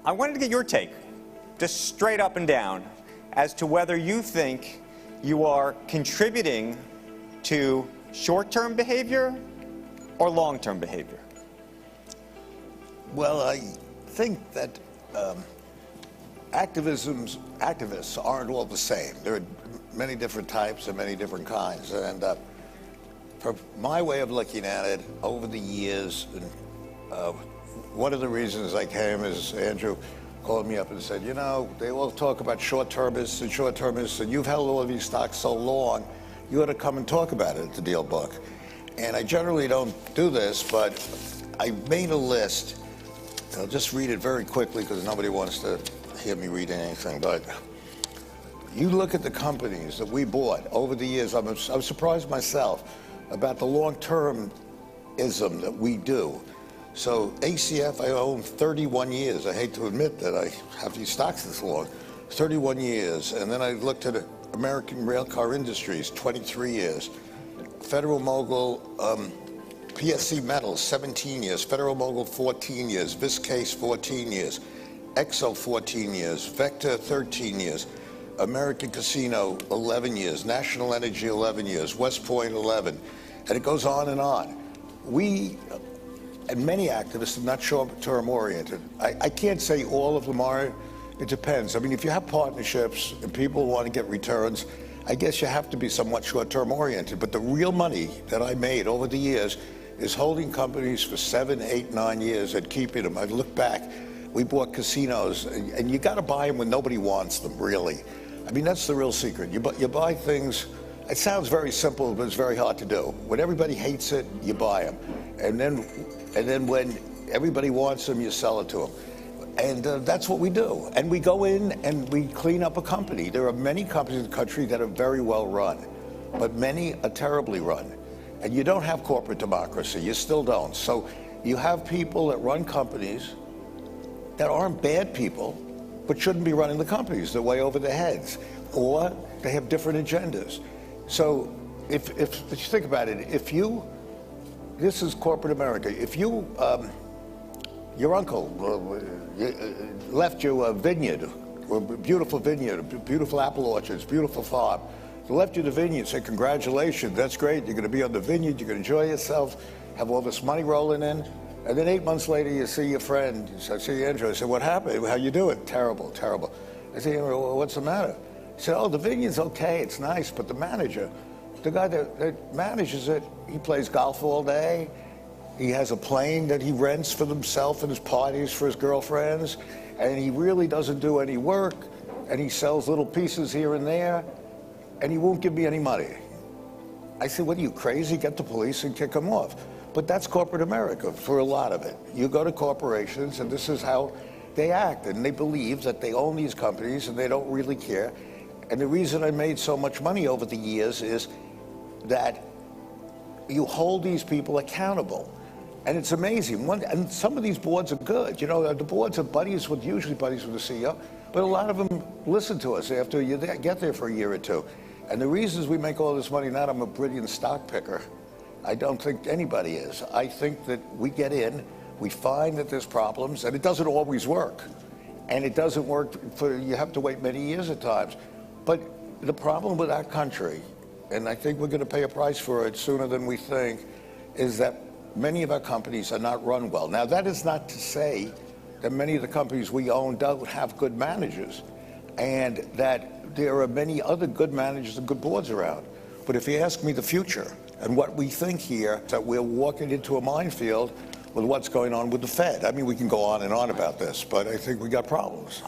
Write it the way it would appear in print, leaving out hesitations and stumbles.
I wanted to get your take, just straight up and down, as to whether you think you are contributing to short-term behavior or long-term behavior. Well, I think that activists aren't all the same. There are many different types and many different kinds. And from my way of looking at it, over the years, one of the reasons I came is Andrew called me up and said, you know, they all talk about short-termists, and you've held all of these stocks so long, you ought to come and talk about it at the Deal Book. And I generally don't do this, but I made a list. I'll just read it very quickly because nobody wants to hear me read anything. But you look at the companies that we bought over the years. I'm surprised myself about the long-termism that we do. So ACF, I own 31 years. I hate to admit that I have these stocks this long, 31 years. And then I looked at American Railcar Industries, 23 years. Federal Mogul, PSC Metals, 17 years. Federal Mogul, 14 years. Viscase, 14 years. Exo, 14 years. Vector, 13 years. American Casino, 11 years. National Energy, 11 years. West Point, 11. And it goes on and on. We, and many activists, are not short-term oriented. I can't say all of them are. It depends. I mean, if you have partnerships and people want to get returns, I guess you have to be somewhat short-term oriented. But the real money that I made over the years is holding companies for 7, 8, 9 years and keeping them. I look back, we bought casinos, and you got to buy them when nobody wants them, really. I mean, that's the real secret. You buy things. It sounds very simple, but it's very hard to do. When everybody hates it, you buy them. And then when everybody wants them, you sell it to them. And that's what we do. And we go in and we clean up a company. There are many companies in the country that are very well run, but many are terribly run. And you don't have corporate democracy. You still don't. So you have people that run companies that aren't bad people, but shouldn't be running the companies. They're way over their heads. Or they have different agendas. So if you think about it, this is corporate America. If you, your uncle left you a vineyard, a beautiful vineyard, beautiful apple orchards, beautiful farm. He left you the vineyard, said, congratulations, that's great. You're going to be on the vineyard, you're going to enjoy yourself, have all this money rolling in. And then 8 months later, you see your friend. I see Andrew. I said, what happened? How you doing? Terrible, terrible. I said, well, what's the matter? He said, oh, the vineyard's okay, it's nice, but the manager, the guy that manages it, he plays golf all day. He has a plane that he rents for himself and his parties for his girlfriends, and he really doesn't do any work, and he sells little pieces here and there, and he won't give me any money. I said, what are you, crazy? Get the police and kick him off. But that's corporate America for a lot of it. You go to corporations, and this is how they act, and they believe that they own these companies, and they don't really care. And the reason I made so much money over the years is that you hold these people accountable. And it's amazing. And some of these boards are good. You know, the boards are usually buddies with the CEO, but a lot of them listen to us after you get there for a year or two. And the reasons we make all this money, not I'm a brilliant stock picker. I don't think anybody is. I think that we get in, we find that there's problems, and it doesn't always work. And it doesn't work you have to wait many years at times. But the problem with our country, and I think we're going to pay a price for it sooner than we think, is that many of our companies are not run well. Now, that is not to say that many of the companies we own don't have good managers, and that there are many other good managers and good boards around. But if you ask me the future and what we think here, that we're walking into a minefield with what's going on with the Fed. I mean, we can go on and on about this, but I think we got problems.